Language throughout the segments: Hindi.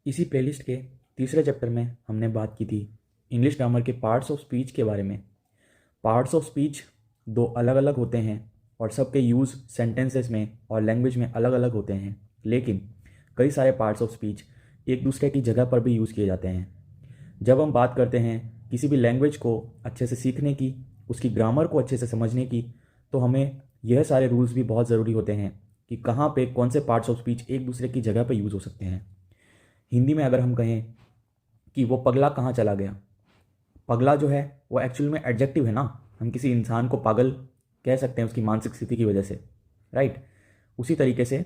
इसी प्लेलिस्ट के तीसरे चैप्टर में हमने बात की थी इंग्लिश ग्रामर के पार्ट्स ऑफ स्पीच के बारे में। पार्ट्स ऑफ स्पीच दो अलग अलग होते हैं और सबके यूज़ सेंटेंसेस में और लैंग्वेज में अलग अलग होते हैं, लेकिन कई सारे पार्ट्स ऑफ स्पीच एक दूसरे की जगह पर भी यूज़ किए जाते हैं। जब हम बात करते हैं किसी भी लैंग्वेज को अच्छे से सीखने की, उसकी ग्रामर को अच्छे से समझने की, तो हमें यह सारे रूल्स भी बहुत ज़रूरी होते हैं कि कहाँ पे कौन से पार्ट्स ऑफ स्पीच एक दूसरे की जगह पर यूज़ हो सकते हैं। हिंदी में अगर हम कहें कि वो पगला कहाँ चला गया, पगला जो है वो एक्चुअल में एडजेक्टिव है ना। हम किसी इंसान को पागल कह सकते हैं उसकी मानसिक स्थिति की वजह से, राइट। उसी तरीके से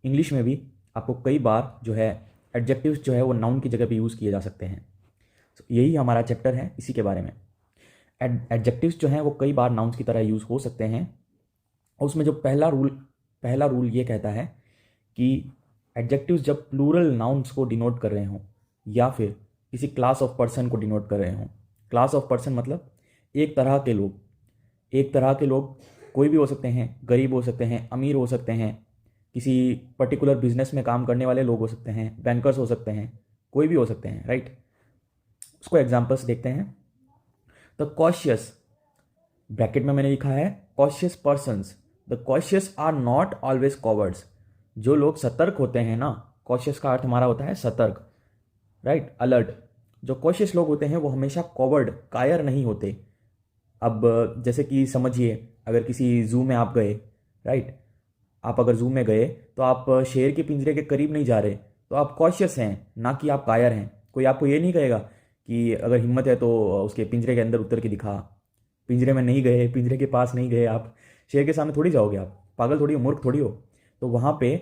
इंग्लिश में भी आपको कई बार जो है एडजेक्टिव्स जो है वो नाउन की जगह पे यूज़ किए जा सकते हैं। यही हमारा चैप्टर है इसी के बारे में। एडजेक्टिव्स जो हैं वो कई बार नाउन्स की तरह यूज़ हो सकते हैं। और उसमें जो पहला रूल ये कहता है कि एडजेक्टिव्स जब प्लूरल नाउन्स को डिनोट कर रहे हों या फिर किसी क्लास ऑफ पर्सन को डिनोट कर रहे हों। क्लास ऑफ पर्सन मतलब एक तरह के लोग कोई भी हो सकते हैं, गरीब हो सकते हैं, अमीर हो सकते हैं, किसी पर्टिकुलर बिजनेस में काम करने वाले लोग हो सकते हैं, बैंकर्स हो सकते हैं, कोई भी हो सकते हैं, राइट। उसको एग्जाम्पल्स देखते हैं। द कॉशियस, ब्रैकेट में मैंने लिखा है cautious persons. The cautious are not always cowards. जो लोग सतर्क होते हैं ना, कॉशियस का अर्थ हमारा होता है सतर्क, राइट, अलर्ट। जो कॉशियस लोग होते हैं वो हमेशा कॉवर्ड, कायर नहीं होते। अब जैसे कि समझिए, अगर किसी जू में आप गए, राइट, आप अगर जू में गए तो आप शेर के पिंजरे के करीब नहीं जा रहे, तो आप कॉशियस हैं, ना कि आप कायर हैं। कोई आपको ये नहीं कहेगा कि अगर हिम्मत है तो उसके पिंजरे के अंदर उतर के दिखा। पिंजरे में नहीं गए, पिंजरे के पास नहीं गए, आप शेर के सामने थोड़ी जाओगे, आप पागल थोड़ी हो, मूर्ख थोड़ी हो। तो वहाँ पे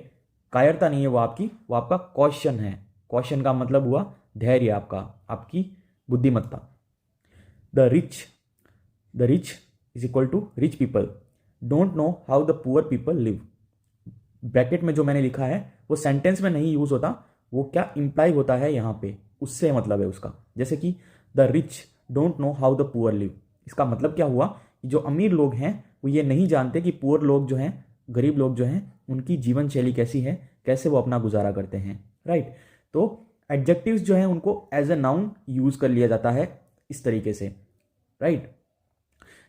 कायरता नहीं है वो आपकी, वो आपका कॉशन है। कॉशन का मतलब हुआ धैर्य, आपकी बुद्धिमत्ता। The rich is equal to rich people don't know how the poor people live. Bracket में जो मैंने लिखा है वो सेंटेंस में नहीं यूज होता, वो क्या इंप्लाई होता है यहाँ पे, उससे मतलब है उसका। जैसे कि the rich don't know how the poor live, इसका मतलब क्या हुआ कि जो अमीर लोग हैं वो ये नहीं जानते कि पुअर लोग जो हैं, गरीब लोग जो हैं, उनकी जीवन शैली कैसी है, कैसे वो अपना गुजारा करते हैं, राइट। तो एडजेक्टिव्स जो हैं उनको एज ए नाउन यूज कर लिया जाता है इस तरीके से, राइट।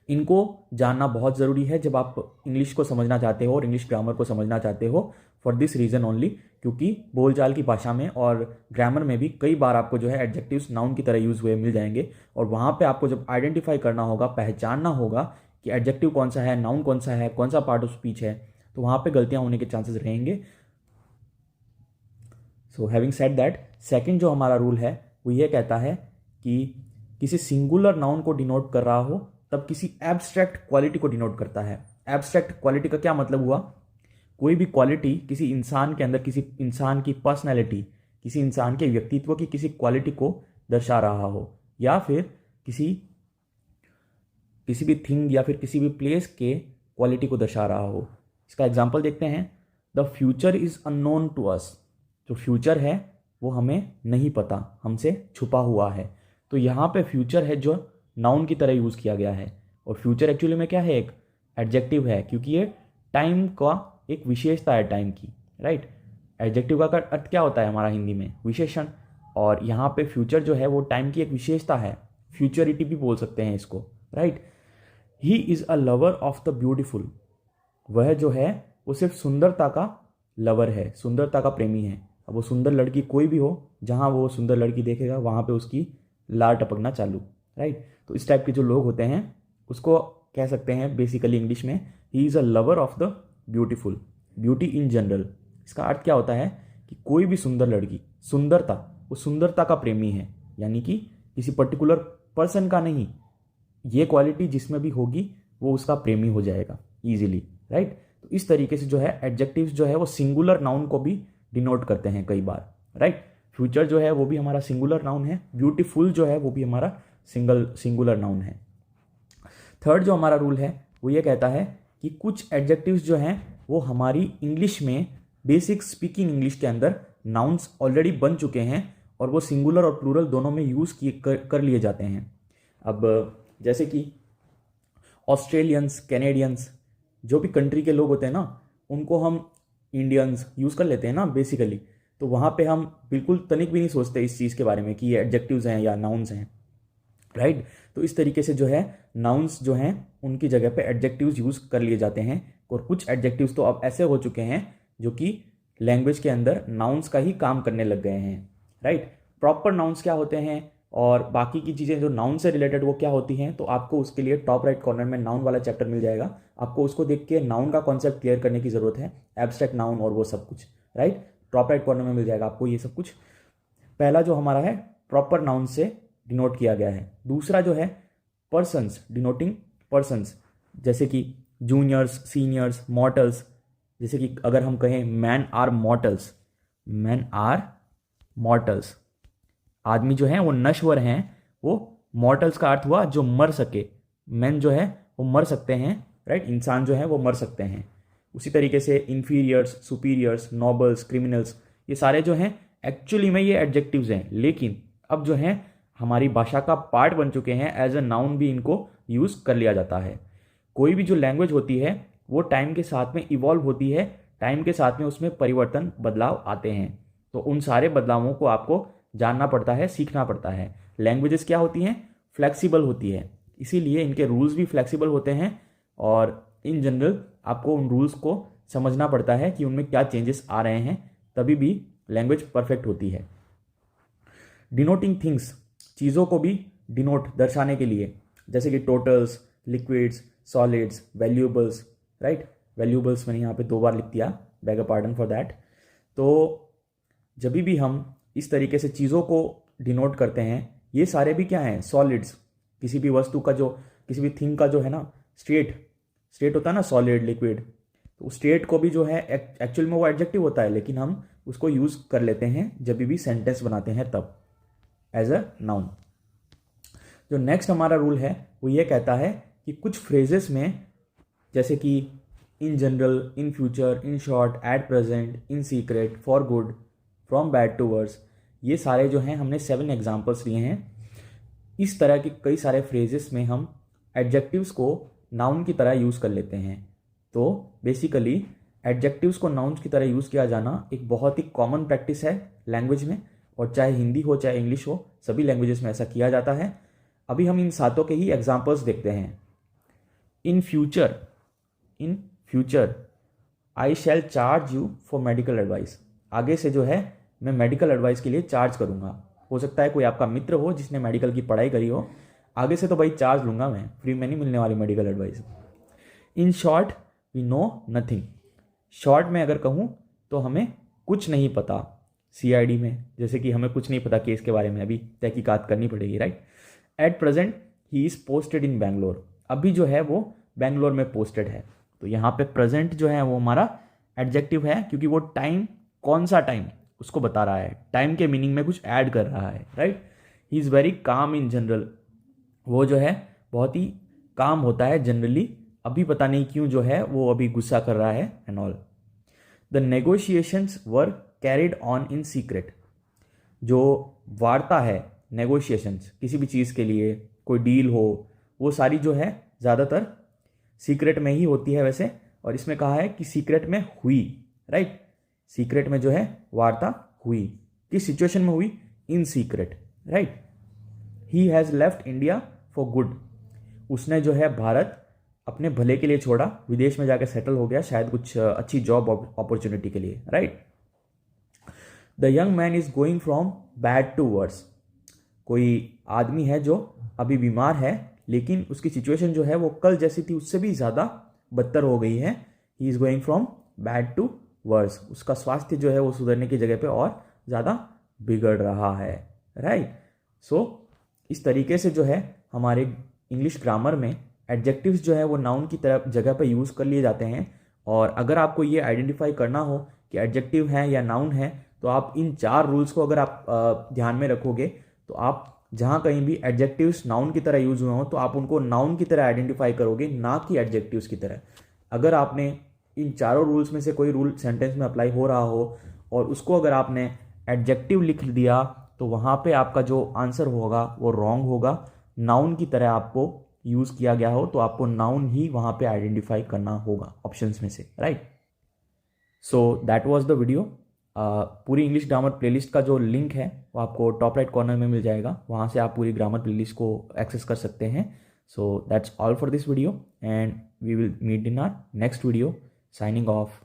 इनको जानना बहुत ज़रूरी है जब आप इंग्लिश को समझना चाहते हो और इंग्लिश ग्रामर को समझना चाहते हो, फॉर दिस रीज़न ओनली, क्योंकि बोलचाल की भाषा में और ग्रामर में भी कई बार आपको जो है एडजेक्टिव्स नाउन की तरह यूज़ हुए मिल जाएंगे। और वहाँ पे आपको जब आइडेंटिफाई करना होगा, पहचानना होगा कि एडजेक्टिव कौन सा है, नाउन कौन सा है, कौन सा पार्ट ऑफ स्पीच है, तो वहाँ पर गलतियाँ होने के चांसेस रहेंगे। So having said that, second जो हमारा रूल है वो ये कहता है कि किसी सिंगुलर नाउन को डिनोट कर रहा हो तब किसी एब्स्ट्रैक्ट क्वालिटी को डिनोट करता है। एब्स्ट्रैक्ट क्वालिटी का क्या मतलब हुआ, कोई भी क्वालिटी किसी इंसान के अंदर, किसी इंसान की पर्सनैलिटी, किसी इंसान के व्यक्तित्व की किसी क्वालिटी को दर्शा रहा हो, या फिर किसी भी थिंग या फिर किसी भी प्लेस के क्वालिटी को दर्शा रहा हो। इसका एग्जाम्पल देखते हैं। The future is unknown to us. जो फ्यूचर है वो हमें नहीं पता, हमसे छुपा हुआ है। तो यहाँ पे फ्यूचर है जो नाउन की तरह यूज़ किया गया है, और फ्यूचर एक्चुअली में क्या है, एक एडजेक्टिव है, क्योंकि ये टाइम का एक विशेषता है, टाइम की, राइट। एडजेक्टिव का अर्थ क्या होता है हमारा हिंदी में, विशेषण, और यहाँ पे फ्यूचर जो है वो टाइम की एक विशेषता है, फ्यूचरिटी भी बोल सकते हैं इसको, right. He is a lover of the beautiful. वह जो है वो सिर्फ सुंदरता का लवर है, सुंदरता का प्रेमी है। अब वो सुंदर लड़की कोई भी हो, जहाँ वो सुंदर लड़की देखेगा वहाँ पे उसकी लार टपकना चालू, राइट। तो इस टाइप के जो लोग होते हैं उसको कह सकते हैं बेसिकली इंग्लिश में, he is a lover of the beautiful, beauty in general. इसका अर्थ क्या होता है कि कोई भी सुंदर लड़की, सुंदरता, वो सुंदरता का प्रेमी है, यानी कि किसी पर्टिकुलर पर्सन का नहीं, ये क्वालिटी जिसमें भी होगी वो उसका प्रेमी हो जाएगा ईजिली, राइट। तो इस तरीके से जो है एडजेक्टिव्स जो है वो सिंगुलर नाउन को भी डिनोट करते हैं कई बार, राइट। फ्यूचर जो है वो भी हमारा सिंगुलर नाउन है, ब्यूटीफुल जो है वो भी हमारा सिंगुलर नाउन है। थर्ड जो हमारा रूल है वो ये कहता है कि कुछ एडजेक्टिव्स जो हैं वो हमारी इंग्लिश में, बेसिक स्पीकिंग इंग्लिश के अंदर नाउन्स ऑलरेडी बन चुके हैं और वो सिंगुलर और प्लूरल दोनों में यूज़ कर लिए जाते हैं। अब जैसे कि ऑस्ट्रेलियंस, कैनेडियंस, जो भी कंट्री के लोग होते हैं ना, उनको हम इंडियंस यूज़ कर लेते हैं ना बेसिकली। तो वहाँ पे हम बिल्कुल तनिक भी नहीं सोचते इस चीज़ के बारे में कि ये एडजेक्टिव्स हैं या नाउन्स हैं, राइट। तो इस तरीके से जो है नाउन्स जो हैं उनकी जगह पे एडजेक्टिव्स यूज़ कर लिए जाते हैं। और कुछ एडजेक्टिव्स तो अब ऐसे हो चुके हैं जो कि लैंग्वेज के अंदर नाउन्स का ही काम करने लग गए हैं, राइट। प्रॉपर नाउन्स क्या होते हैं और बाकी की चीज़ें जो नाउन से रिलेटेड वो क्या होती हैं, तो आपको उसके लिए टॉप राइट कॉर्नर में नाउन वाला चैप्टर मिल जाएगा। आपको उसको देख के नाउन का कॉन्सेप्ट क्लियर करने की ज़रूरत है, एब्स्ट्रैक्ट नाउन और वो सब कुछ, राइट। टॉप राइट कॉर्नर में मिल जाएगा आपको ये सब कुछ। पहला जो हमारा है प्रॉपर नाउन से डिनोट किया गया है। दूसरा जो है पर्सन्स, डिनोटिंग पर्सन्स, जैसे कि जूनियर्स, सीनियर्स, मॉर्टल्स। जैसे कि अगर हम कहें man are mortals, man are mortals, आदमी जो हैं वो नश्वर हैं, वो मॉर्टल्स का अर्थ हुआ जो मर सके। मैन जो है वो मर सकते हैं, राइट, इंसान जो है वो मर सकते हैं। उसी तरीके से इन्फीरियर्स, सुपीरियर्स, नॉबल्स, क्रिमिनल्स, ये सारे जो हैं एक्चुअली में ये एडजेक्टिव्स हैं, लेकिन अब जो हैं हमारी भाषा का पार्ट बन चुके हैं। एज अ नाउन भी इनको यूज़ कर लिया जाता है। कोई भी जो लैंग्वेज होती है वो टाइम के साथ में इवॉल्व होती है, टाइम के साथ में उसमें परिवर्तन, बदलाव आते हैं। तो उन सारे बदलावों को आपको जानना पड़ता है, सीखना पड़ता है। लैंग्वेजेस क्या होती हैं, फ्लेक्सिबल होती है, इसीलिए इनके रूल्स भी फ्लेक्सिबल होते हैं। और इन जनरल आपको उन रूल्स को समझना पड़ता है कि उनमें क्या चेंजेस आ रहे हैं, तभी भी लैंग्वेज परफेक्ट होती है। डिनोटिंग थिंग्स, चीज़ों को भी डिनोट, दर्शाने के लिए, जैसे कि totals, liquids, solids, valuables, right. Valuables मैंने यहाँ पे 2 बार लिख दिया, beg a pardon for that. तो जब भी हम इस तरीके से चीज़ों को डिनोट करते हैं, ये सारे भी क्या हैं, सॉलिड्स। किसी भी वस्तु का जो, किसी भी थिंग का जो है ना स्टेट होता है ना, सॉलिड, लिक्विड, तो स्टेट को भी जो है एक्चुअल में वो एडजेक्टिव होता है, लेकिन हम उसको यूज़ कर लेते हैं जब भी सेंटेंस बनाते हैं तब, एज अ नाउन। जो नेक्स्ट हमारा रूल है वो ये कहता है कि कुछ फ्रेजेस में, जैसे कि in general, in future, in short, at present, in secret, for good, from bad to worse, ये सारे जो हैं हमने 7 एग्जाम्पल्स लिए हैं। इस तरह के कई सारे फ्रेजेस में हम एडजेक्टिव्स को नाउन की तरह यूज़ कर लेते हैं। तो बेसिकली एडजेक्टिव्स को नाउन की तरह यूज़ किया जाना एक बहुत ही कॉमन प्रैक्टिस है लैंग्वेज में, और चाहे हिंदी हो चाहे इंग्लिश हो, सभी लैंग्वेजेस में ऐसा किया जाता है। अभी हम इन सातों के ही एग्जाम्पल्स देखते हैं। In future I shall charge you for medical advice, आगे से जो है मैं मेडिकल एडवाइस के लिए चार्ज करूँगा। हो सकता है कोई आपका मित्र हो जिसने मेडिकल की पढ़ाई करी हो, आगे से तो भाई चार्ज लूँगा मैं, फ्री में नहीं मिलने वाली medical advice. In short we know nothing, short में अगर कहूँ तो हमें कुछ नहीं पता। CID में जैसे कि हमें कुछ नहीं पता केस के बारे में, अभी तहकीकात करनी पड़ेगी, right. At present he is posted in Bangalore, अभी जो है वो बैंगलोर में पोस्टेड है। तो यहाँ पे प्रेजेंट जो है वो हमारा एडजेक्टिव है, क्योंकि वो टाइम, कौन सा टाइम उसको बता रहा है, टाइम के मीनिंग में कुछ ऐड कर रहा है, right. He is very calm in general, वो जो है बहुत ही काम होता है जनरली, अभी पता नहीं क्यों जो है वो अभी गुस्सा कर रहा है and all. The negotiations were carried on in secret, जो वार्ता है, नेगोशिएशंस किसी भी चीज़ के लिए, कोई डील हो, वो सारी जो है ज़्यादातर सीक्रेट में ही होती है वैसे, और इसमें कहा है कि सीक्रेट में हुई, राइट। सीक्रेट में जो है वार्ता हुई, किस सिचुएशन में हुई, in secret, right. He has left India for good, उसने जो है भारत अपने भले के लिए छोड़ा, विदेश में जाकर सेटल हो गया, शायद कुछ अच्छी जॉब अपॉर्चुनिटी के लिए, right. The young man is going from bad to worse, कोई आदमी है जो अभी बीमार है, लेकिन उसकी सिचुएशन जो है वो कल जैसी थी उससे भी ज़्यादा बदतर हो गई है। He is going from bad to worse, उसका स्वास्थ्य जो है वो सुधरने की जगह पे और ज़्यादा बिगड़ रहा है, राइट। सो इस तरीके से जो है हमारे इंग्लिश ग्रामर में एडजेक्टिव्स जो है वो नाउन की तरफ जगह पे यूज़ कर लिए जाते हैं। और अगर आपको ये आइडेंटिफाई करना हो कि एडजेक्टिव है या नाउन है, तो आप इन 4 रूल्स को अगर आप ध्यान में रखोगे, तो आप जहाँ कहीं भी एडजेक्टिव्स नाउन की तरह यूज़ हुए हो तो आप उनको नाउन की तरह आइडेंटिफाई करोगे, ना कि एडजेक्टिव्स की तरह। अगर आपने इन चारों रूल्स में से कोई रूल सेंटेंस में अप्लाई हो रहा हो और उसको अगर आपने एडजेक्टिव लिख दिया, तो वहाँ पे आपका जो आंसर होगा वो रॉन्ग होगा। नाउन की तरह आपको यूज़ किया गया हो तो आपको नाउन ही वहाँ पे आइडेंटिफाई करना होगा ऑप्शंस में से, right. So that was the video. पूरी इंग्लिश ग्रामर प्लेलिस्ट का जो लिंक है वो आपको टॉप राइट कॉर्नर में मिल जाएगा, वहाँ से आप पूरी ग्रामर प्लेलिस्ट को एक्सेस कर सकते हैं। So that's all for this video and we will meet in our next video. Signing of.